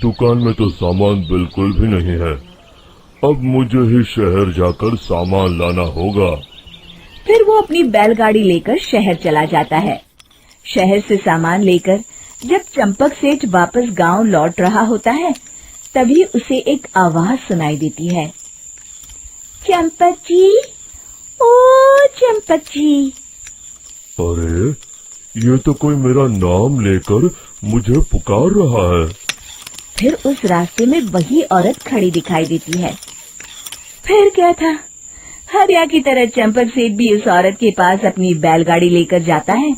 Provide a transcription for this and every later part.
दुकान में तो सामान बिल्कुल भी नहीं है। अब मुझे ही शहर जाकर सामान लाना होगा। फिर वो अपनी बैलगाड़ी लेकर शहर चला जाता है। शहर से सामान लेकर जब चंपक सेठ वापस गांव लौट रहा होता है, तभी उसे एक आवाज सुनाई देती है। चंपक जी, ओ चंपक जी। अरे, ये तो कोई मेरा नाम लेकर मुझे पुकार रहा है। फिर उस रास्ते में वही औरत खड़ी दिखाई देती है। फिर क्या था, हरिया की तरह चंपक सेठ भी उस औरत के पास अपनी बैलगाड़ी लेकर जाता है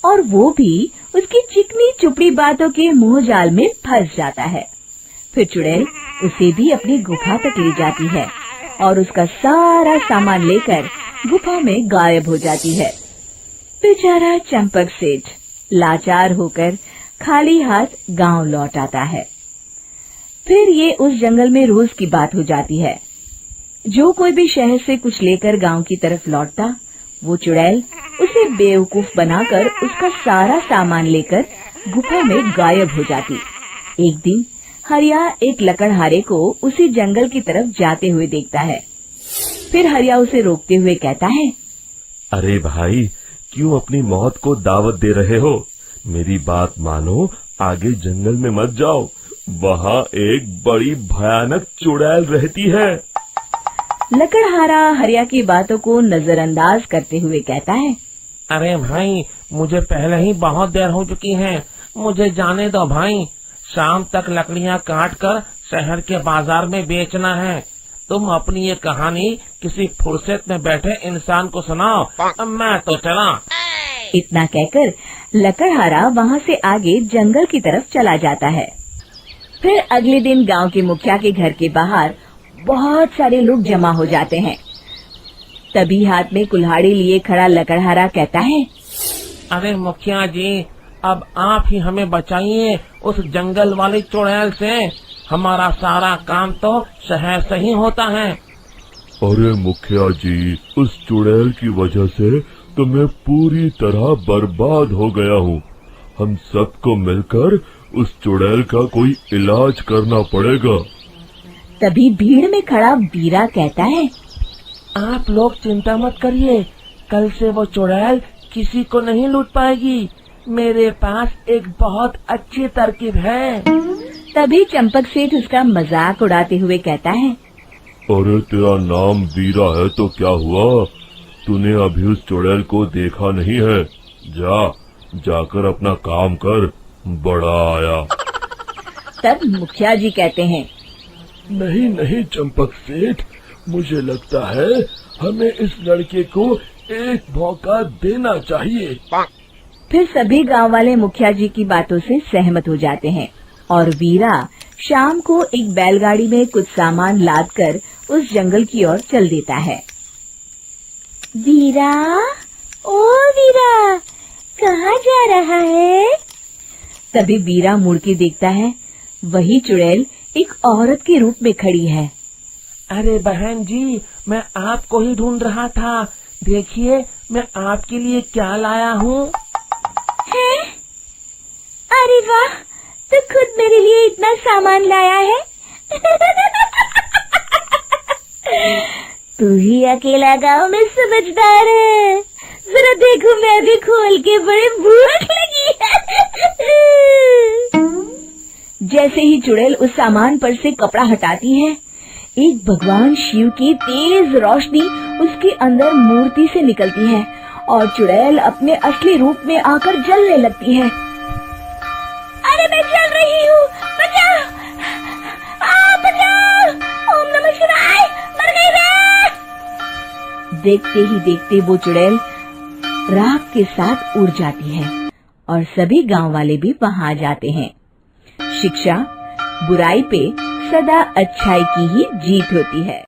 और वो भी उसकी चिकनी चुपड़ी बातों के मुंह जाल में फंस जाता है। फिर चुड़ैल उसे भी अपनी गुफा तक ले जाती है और उसका सारा सामान लेकर गुफा में गायब हो जाती है। बेचारा चंपक सेठ लाचार होकर खाली हाथ गांव लौट आता है। फिर ये उस जंगल में रोज की बात हो जाती है। जो कोई भी शहर से कुछ लेकर गांव की तरफ लौटता, वो चुड़ैल उसे बेवकूफ बनाकर उसका सारा सामान लेकर गुफा में गायब हो जाती। एक दिन हरिया एक लकड़हारे को उसी जंगल की तरफ जाते हुए देखता है। फिर हरिया उसे रोकते हुए कहता है, अरे भाई, क्यों अपनी मौत को दावत दे रहे हो? मेरी बात मानो, आगे जंगल में मत जाओ, वहाँ एक बड़ी भयानक चुड़ैल रहती है। लकड़हारा हरिया की बातों को नजरअंदाज करते हुए कहता है, अरे भाई, मुझे पहले ही बहुत देर हो चुकी है, मुझे जाने दो भाई। शाम तक लकड़ियाँ काट कर शहर के बाजार में बेचना है। तुम अपनी ये कहानी किसी फुर्सत में बैठे इंसान को सुनाओ, मैं तो चला। इतना कहकर लकड़हारा वहाँ से आगे जंगल की तरफ चला जाता है। फिर अगले दिन गांव के मुखिया के घर के बाहर बहुत सारे लोग जमा हो जाते हैं। तभी हाथ में कुल्हाड़ी लिए खड़ा लकड़हारा कहता है, अरे मुखिया जी, अब आप ही हमें बचाइए उस जंगल वाली चुड़ैल से। हमारा सारा काम तो शहर से ही होता है। अरे मुखिया जी, उस चुड़ैल की वजह से तो मैं पूरी तरह बर्बाद हो गया हूँ। हम सबको मिलकर उस चुड़ैल का कोई इलाज करना पड़ेगा। तभी भीड़ में खड़ा वीरा कहता है, आप लोग चिंता मत करिए, कल से वो चुड़ैल किसी को नहीं लूट पाएगी। मेरे पास एक बहुत अच्छी तरकीब है। तभी चंपक सेठ उसका मजाक उड़ाते हुए कहता है, अरे तेरा नाम वीरा है तो क्या हुआ? तूने अभी उस चुड़ैल को देखा नहीं है? जाकर अपना काम कर, बड़ा आया। तब मुखिया जी कहते हैं, नहीं नहीं चंपक सेठ, मुझे लगता है हमें इस लड़के को एक मौका देना चाहिए। फिर सभी गांव वाले मुखिया जी की बातों से सहमत हो जाते हैं और वीरा शाम को एक बैलगाड़ी में कुछ सामान लादकर उस जंगल की ओर चल देता है। वीरा, ओ वीरा, कहाँ जा रहा है? तभी वीरा मुड़ के देखता है, वही चुड़ैल एक औरत के रूप में खड़ी है। अरे बहन जी, मैं आपको ही ढूंढ रहा था। देखिए, मैं आपके लिए क्या लाया हूँ। अरे वाह, तो खुद मेरे लिए इतना सामान लाया है। तू ही अकेला गांव में समझदार है। जरा देखो, मैं भी खोल के, बड़े भूख लगी है। जैसे ही चुड़ैल उस सामान पर से कपड़ा हटाती है, एक भगवान शिव की तेज रोशनी उसके अंदर मूर्ति से निकलती है और चुड़ैल अपने असली रूप में आकर जलने लगती है। अरे मैं जल रही हूँ, बचाओ! बचाओ! ओम नमः शिवाय, मर गई मैं! देखते ही देखते वो चुड़ैल राख के साथ उड़ जाती है और सभी गांव वाले भी वहां जाते हैं। शिक्षा बुराई पे सदा अच्छाई की ही जीत होती है।